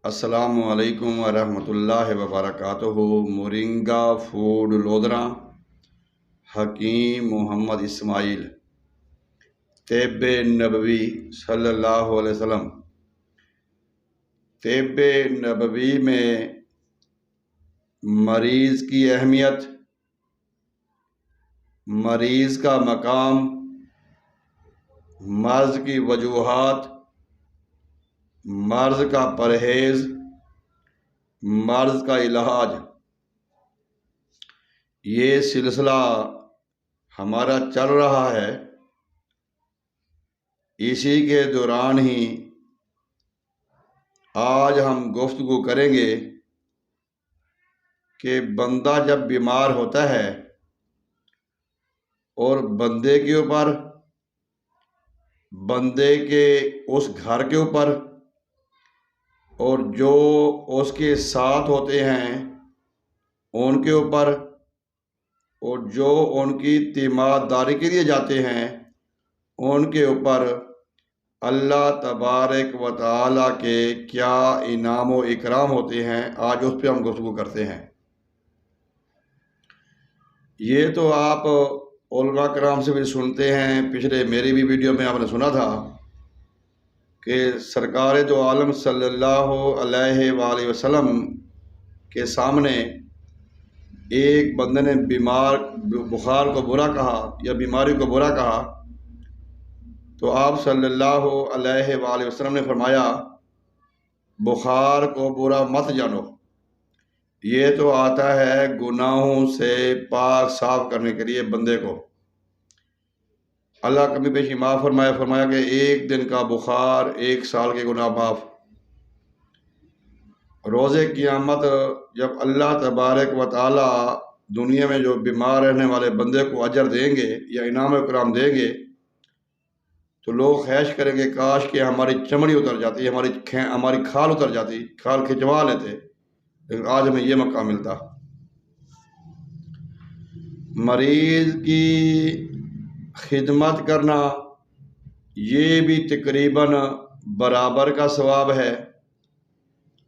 السلام علیکم ورحمۃ اللہ وبرکاتہ۔ مورنگا فوڈ لودھراں، حکیم محمد اسماعیل، طب نبوی صلی اللہ علیہ وسلم۔ طب نبوی میں مریض کی اہمیت، مریض کا مقام، مرض کی وجوہات، مرض کا پرہیز، مرض کا علاج، یہ سلسلہ ہمارا چل رہا ہے۔ اسی کے دوران ہی آج ہم گفتگو کریں گے کہ بندہ جب بیمار ہوتا ہے اور بندے کے اوپر، بندے کے اس گھر کے اوپر اور جو اس کے ساتھ ہوتے ہیں ان کے اوپر، اور جو ان کی تیمارداری کے لیے جاتے ہیں ان کے اوپر اللہ تبارک و تعالیٰ کے کیا انعام و اکرام ہوتے ہیں، آج اس پہ ہم گفتگو کرتے ہیں۔ یہ تو آپ علماء کرام سے بھی سنتے ہیں، پچھلے میری بھی ویڈیو میں آپ نے سنا تھا کہ سرکار دو عالم صلی اللہ علیہ وآلہ وسلم کے سامنے ایک بندے نے بخار کو برا کہا یا بیماری کو برا کہا، تو آپ صلی اللہ علیہ وآلہ وسلم نے فرمایا بخار کو برا مت جانو، یہ تو آتا ہے گناہوں سے پاک صاف کرنے کے لیے بندے کو۔ اللہ کمی بیشی معاف فرمایا کہ ایک دن کا بخار 1 سال کے گناہ معاف۔ روز قیامت جب اللہ تبارک و تعالی دنیا میں جو بیمار رہنے والے بندے کو اجر دیں گے یا انعام و اکرام دیں گے تو لوگ خواہش کریں گے کاش کہ ہماری چمڑی اتر جاتی، ہماری کھال اتر جاتی، کھال کھنچوا لیتے، لیکن آج ہمیں یہ موقع ملتا۔ مریض کی خدمت کرنا یہ بھی تقریباً برابر کا ثواب ہے،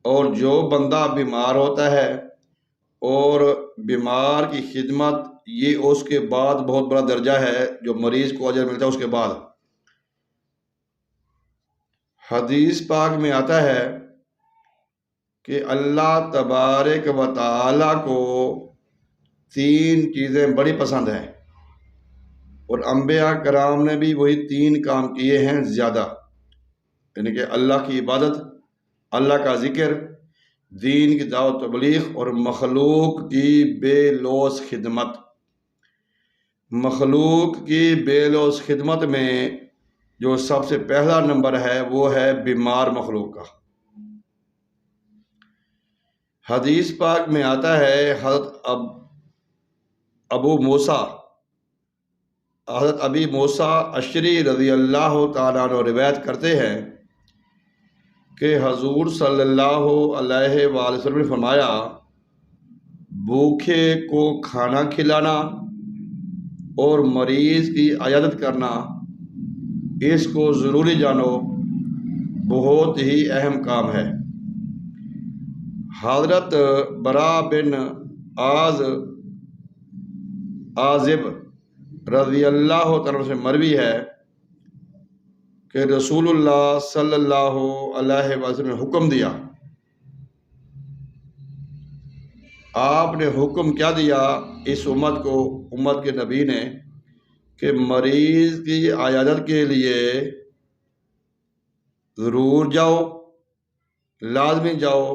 اور جو بندہ بیمار ہوتا ہے اور بیمار کی خدمت، یہ اس کے بعد بہت بڑا درجہ ہے جو مریض کو اجر ملتا ہے۔ اس کے بعد حدیث پاک میں آتا ہے کہ اللہ تبارک و تعالی کو 3 چیزیں بڑی پسند ہیں، اور انبیاء کرام نے بھی وہی 3 کام کیے ہیں زیادہ، یعنی کہ اللہ کی عبادت، اللہ کا ذکر، دین کی دعوت تبلیغ، اور مخلوق کی بے لوث خدمت۔ مخلوق کی بے لوث خدمت میں جو سب سے پہلا نمبر ہے وہ ہے بیمار مخلوق کا۔ حدیث پاک میں آتا ہے حضرت ابی موسیٰ اشعری رضی اللہ تعالیٰ عنہ روایت کرتے ہیں کہ حضور صلی اللہ علیہ وآلہ وسلم نے فرمایا بھوکے کو کھانا کھلانا اور مریض کی عیادت کرنا، اس کو ضروری جانو، بہت ہی اہم کام ہے۔ حضرت براء بن عازب رضی اللہ تعالیٰ سے مروی ہے کہ رسول اللہ صلی اللہ علیہ وسلم نے حکم دیا۔ آپ نے حکم کیا دیا اس امت کو، امت کے نبی نے، کہ مریض کی عیادت کے لیے ضرور جاؤ، لازمی جاؤ،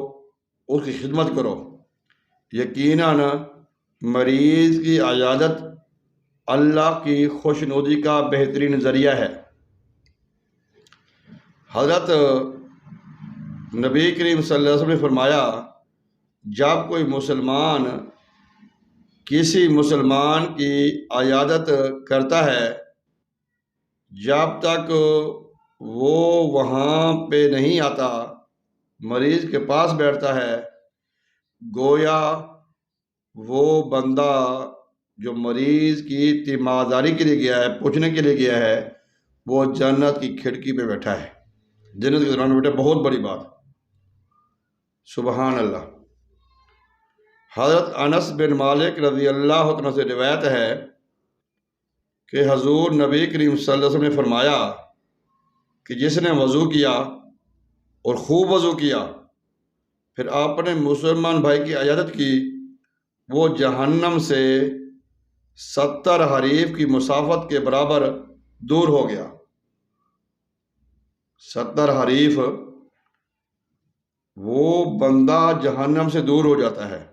اس کی خدمت کرو۔ یقیناً مریض کی عیادت اللہ کی خوشنودی کا بہترین ذریعہ ہے۔ حضرت نبی کریم صلی اللہ علیہ وسلم نے فرمایا جب کوئی مسلمان کسی مسلمان کی عیادت کرتا ہے، جب تک وہ وہاں پہ نہیں آتا، مریض کے پاس بیٹھتا ہے، گویا وہ بندہ جو مریض کی تیمارداری کے لیے گیا ہے، پوچھنے کے لیے گیا ہے، وہ جنت کی کھڑکی پہ بیٹھا ہے، جنت کے دوران بیٹھا، بہت بڑی بات۔ سبحان اللہ۔ حضرت انس بن مالک رضی اللہ عنہ سے روایت ہے کہ حضور نبی کریم صلی اللہ علیہ وسلم نے فرمایا کہ جس نے وضو کیا اور خوب وضو کیا پھر آپ نے مسلمان بھائی کی عیادت کی، وہ جہنم سے 70 حریف کی مسافت کے برابر دور ہو گیا۔ 70 حریف وہ بندہ جہنم سے دور ہو جاتا ہے۔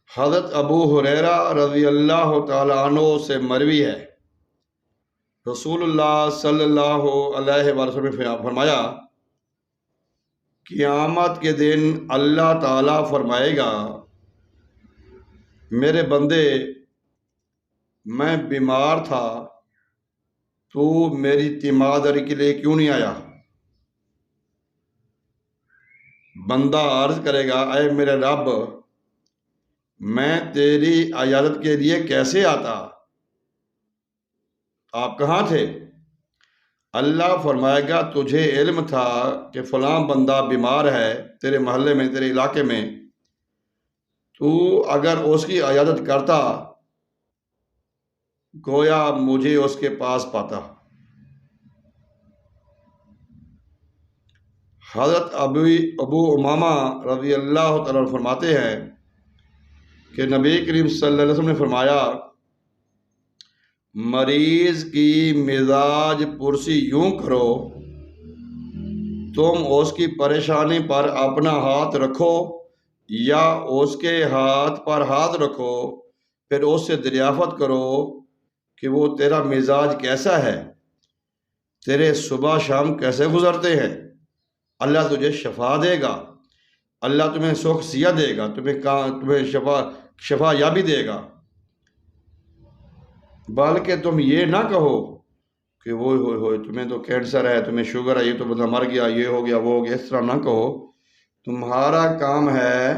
حضرت ابو ہریرہ رضی اللہ تعالیٰ عنہ سے مروی ہے، رسول اللہ صلی اللہ علیہ وسلم نے فرمایا، قیامت کے دن اللہ تعالیٰ فرمائے گا، میرے بندے میں بیمار تھا تو میری تیمارداری کے لیے کیوں نہیں آیا؟ بندہ عرض کرے گا، اے میرے رب میں تیری عیادت کے لیے کیسے آتا؟ آپ کہاں تھے؟ اللہ فرمائے گا، تجھے علم تھا کہ فلاں بندہ بیمار ہے تیرے محلے میں، تیرے علاقے میں، تو اگر اس کی عیادت کرتا گویا مجھے اس کے پاس پاتا۔ حضرت ابو امامہ رضی اللہ تعالیٰ عنہ فرماتے ہیں کہ نبی کریم صلی اللہ علیہ وسلم نے فرمایا، مریض کی مزاج پرسی یوں کرو، تم اس کی پریشانی پر اپنا ہاتھ رکھو یا اس کے ہاتھ پر ہاتھ رکھو، پھر اس سے دریافت کرو کہ وہ تیرا مزاج کیسا ہے، تیرے صبح شام کیسے گزرتے ہیں۔ اللہ تجھے شفا دے گا، اللہ تمہیں سکھ سیاہ دے گا، تمہیں شفا یابی دے گا۔ بلکہ تم یہ نہ کہو کہ وہ ہوئے تمہیں تو کینسر ہے، تمہیں شوگر ہے، یہ تو بندہ مر گیا، یہ ہو گیا، وہ ہو گیا، اس طرح نہ کہو۔ تمہارا کام ہے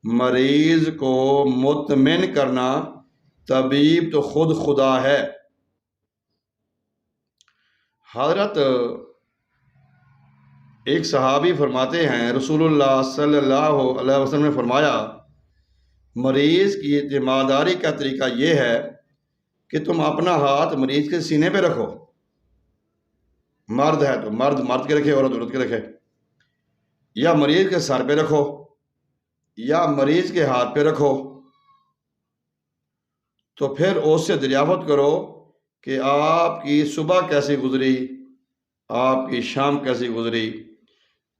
مریض کو مطمئن کرنا، طبیب تو خود خدا ہے۔ حضرت ایک صحابی فرماتے ہیں، رسول اللہ صلی اللہ علیہ وسلم نے فرمایا، مریض کی تیمارداری کا طریقہ یہ ہے کہ تم اپنا ہاتھ مریض کے سینے پہ رکھو، مرد ہے تو مرد کے رکھے، عورت کے رکھے، یا مریض کے سر پہ رکھو یا مریض کے ہاتھ پہ رکھو، تو پھر اس سے دریافت کرو کہ آپ کی صبح کیسی گزری، آپ کی شام کیسی گزری،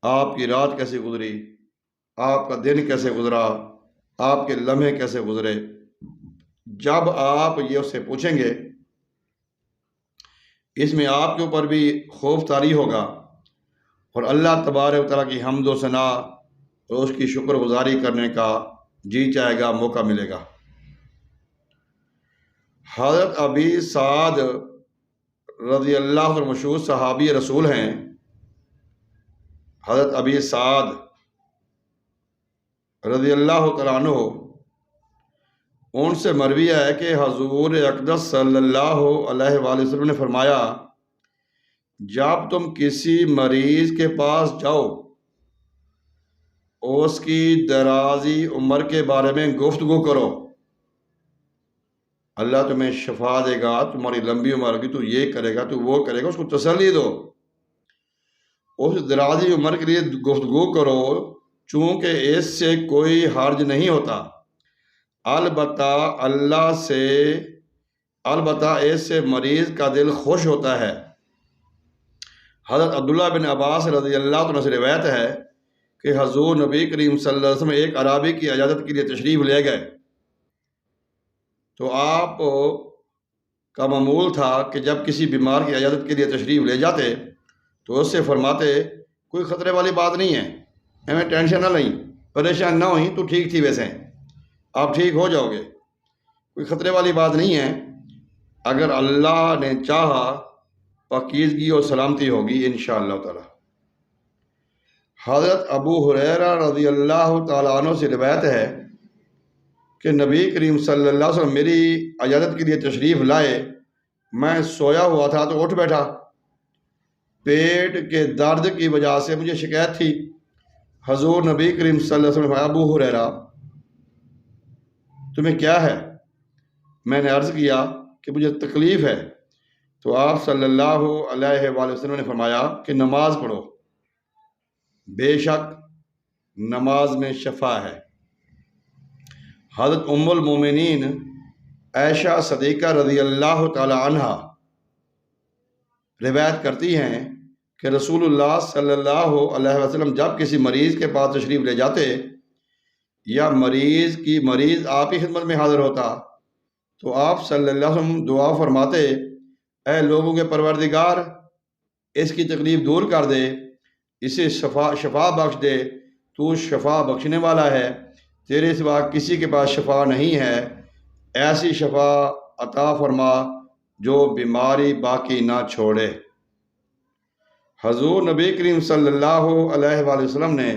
آپ کی رات کیسی گزری، آپ کا دن کیسے گزرا، آپ کے لمحے کیسے گزرے۔ جب آپ یہ اس سے پوچھیں گے، اس میں آپ کے اوپر بھی خوف طاری ہوگا اور اللہ تبارک و تعالیٰ کی حمد و ثنا اور اس کی شکر گزاری کرنے کا جی چاہے گا، موقع ملے گا۔ حضرت ابی سعد رضی اللہ عنہ مشہور صحابی رسول ہیں، حضرت ابی سعد رضی اللہ تعالیٰ عنہ، ان سے مروی ہے کہ حضور اقدس صلی اللہ علیہ وآلہ وسلم نے فرمایا، جب تم کسی مریض کے پاس جاؤ اس کی درازی عمر کے بارے میں گفتگو کرو، اللہ تمہیں شفا دے گا، تمہاری لمبی عمر ہوگی، تو یہ کرے گا، تو وہ کرے گا، اس کو تسلی دو، اس درازی عمر کے لیے گفتگو کرو، چونکہ اس سے کوئی حرج نہیں ہوتا، البتہ اس سے مریض کا دل خوش ہوتا ہے۔ حضرت عبداللہ بن عباس رضی اللہ عنہ سے روایت ہے کہ حضور نبی کریم صلی اللہ علیہ وسلم ایک عرابی کی عیادت کے لیے تشریف لے گئے، تو آپ کا معمول تھا کہ جب کسی بیمار کی عیادت کے لیے تشریف لے جاتے تو اس سے فرماتے، کوئی خطرے والی بات نہیں ہے، ہمیں ٹینشن نہ لیں، پریشان نہ ہوئیں، تو ٹھیک تھی، ویسے آپ ٹھیک ہو جاؤ گے، کوئی خطرے والی بات نہیں ہے، اگر اللہ نے چاہا پاکیزگی اور سلامتی ہوگی انشاءاللہ تعالی۔ حضرت ابو ہریرہ رضی اللہ تعالیٰ عنہ سے روایت ہے کہ نبی کریم صلی اللہ علیہ وسلم میری عیادت کے لیے تشریف لائے، میں سویا ہوا تھا تو اٹھ بیٹھا، پیٹ کے درد کی وجہ سے مجھے شکایت تھی۔ حضور نبی کریم صلی اللہ علیہ وسلم، ابو ہریرہ تمہیں کیا ہے؟ میں نے عرض کیا کہ مجھے تکلیف ہے، تو آپ صلی اللہ علیہ وآلہ وسلم نے فرمایا کہ نماز پڑھو، بے شک نماز میں شفا ہے۔ حضرت ام المومنین عائشہ صدیقہ رضی اللہ تعالی عنہ روایت کرتی ہیں کہ رسول اللہ صلی اللہ علیہ وسلم جب کسی مریض کے پاس تشریف لے جاتے یا مریض آپ کی خدمت میں حاضر ہوتا تو آپ صلی اللہ علیہ وسلم دعا فرماتے، اے لوگوں کے پروردگار، اس کی تکلیف دور کر دے، اسے شفا بخش دے، تو شفا بخشنے والا ہے، تیرے سوا کسی کے پاس شفا نہیں ہے، ایسی شفا عطا فرما جو بیماری باقی نہ چھوڑے۔ حضور نبی کریم صلی اللہ علیہ وآلہ وسلم نے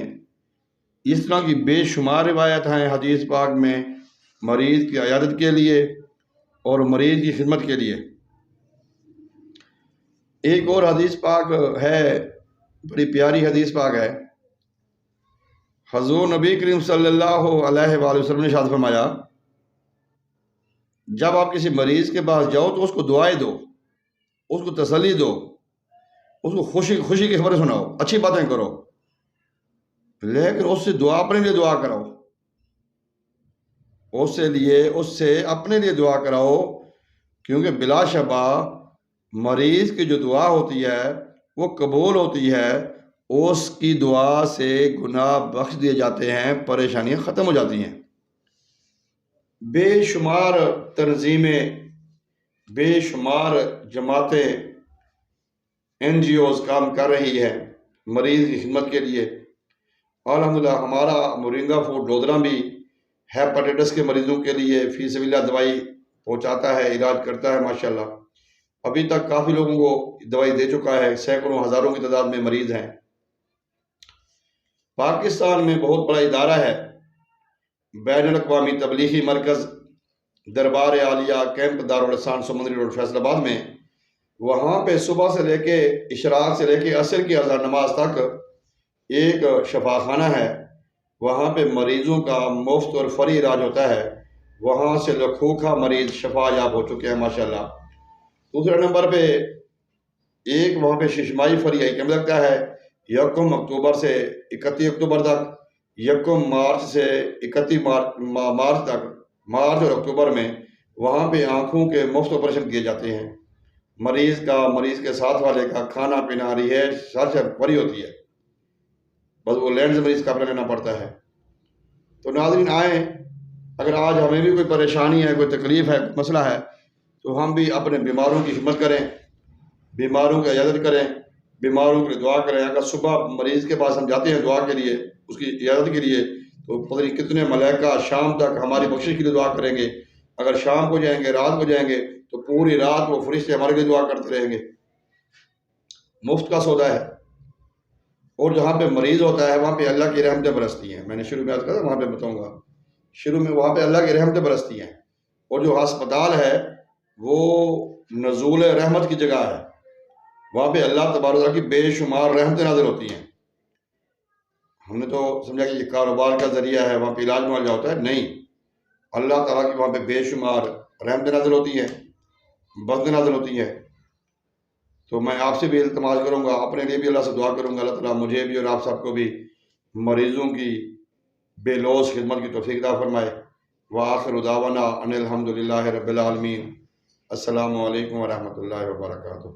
اس طرح کی بے شمار روایت ہیں حدیث پاک میں مریض کی عیادت کے لیے اور مریض کی خدمت کے لیے۔ ایک اور حدیث پاک ہے، بڑی پیاری حدیث پاک ہے۔ حضور نبی کریم صلی اللہ علیہ وآلہ وسلم نے ارشاد فرمایا، جب آپ کسی مریض کے پاس جاؤ تو اس کو دعائیں دو، اس کو تسلی دو، اس کو خوشی کی خبریں سناؤ، اچھی باتیں کرو، لیکن اس سے اپنے لیے دعا کراؤ، اس سے اپنے لیے دعا کراؤ، کیونکہ بلا شبہ مریض کی جو دعا ہوتی ہے وہ قبول ہوتی ہے، اس کی دعا سے گناہ بخش دیے جاتے ہیں، پریشانیاں ختم ہو جاتی ہیں۔ بے شمار تنظیمیں، بے شمار جماعتیں، NGOs کام کر رہی ہے مریض کی خدمت کے لیے۔ الحمدللہ ہمارا مورنگا فوڈ لودھرا بھی ہیپاٹائٹس کے مریضوں کے لیے فی سبیل اللہ دوائی پہنچاتا ہے، علاج کرتا ہے ماشاءاللہ۔ ابھی تک کافی لوگوں کو دوائی دے چکا ہے، سینکڑوں ہزاروں کی تعداد میں مریض ہیں۔ پاکستان میں بہت بڑا ادارہ ہے، بین الاقوامی تبلیغی مرکز دربار عالیہ کیمپ دارالحسان سمندری روڈ فیصل آباد میں۔ وہاں پہ صبح سے لے کے اشراق سے لے کے عصر کی اذان نماز تک ایک شفا خانہ ہے، وہاں پہ مریضوں کا مفت اور فری علاج ہوتا ہے، وہاں سے لکھوں مریض شفا یاب ہو چکے ہیں ماشاءاللہ۔ دوسرے نمبر پہ ایک وہاں پہ ششمائی فری کیمپ لگتا ہے 1 اکتوبر سے 31 اکتوبر تک، 1 مارچ سے 31 مارچ تک، مارچ اور اکتوبر میں وہاں پہ آنکھوں کے مفت آپریشن کیے جاتے ہیں۔ مریض کے ساتھ والے کا کھانا پینا رہائش ہر چیز فری ہوتی ہے، بس وہ لینڈز مریض کا اپنا لینا پڑتا ہے۔ تو ناظرین آئیں، اگر آج ہمیں بھی کوئی پریشانی ہے، کوئی تکلیف ہے، کوئی مسئلہ ہے، تو ہم بھی اپنے بیماروں کی خدمت کریں، بیماروں کی عیادت کریں، بیماروں کے لیے دعا کریں۔ اگر صبح مریض کے پاس ہم جاتے ہیں دعا کے لیے، اس کی عیادت کے لیے، تو پتہ نہیں کتنے ملائکہ شام تک ہماری بخشش کے لیے دعا کریں گے۔ اگر شام کو جائیں گے، رات کو جائیں گے، تو پوری رات وہ فرشتے ہمارے لیے دعا کرتے رہیں گے۔ مفت کا سودا ہے۔ اور جہاں پہ مریض ہوتا ہے وہاں پہ اللہ کی رحمتیں برستی ہیں۔ میں نے شروع میں عرض کیا تھا، وہاں پہ بتاؤں گا، شروع میں وہاں پہ اللہ کی رحمتیں برستی ہیں۔ اور جو ہسپتال ہے وہ نزول رحمت کی جگہ ہے، وہاں پہ اللہ تبارک و تعالیٰ کی بے شمار رحمتیں نازل ہوتی ہیں۔ ہم نے تو سمجھا کہ یہ کاروبار کا ذریعہ ہے، وہاں پہ علاج معالجہ ہوتا ہے، نہیں، اللہ تعالیٰ کی وہاں پہ بے شمار رحمتیں نازل ہوتی ہیں، برکتیں نازل ہوتی ہیں۔ تو میں آپ سے بھی التماس کروں گا، اپنے لیے بھی اللہ سے دعا کروں گا، اللہ تعالیٰ مجھے بھی اور آپ سب کو بھی مریضوں کی بے لوث خدمت کی توفیق عطا فرمائے۔ وآخر دعوانا ان الحمد للہ رب العالمین۔ السلام علیکم ورحمۃ اللہ وبرکاتہ۔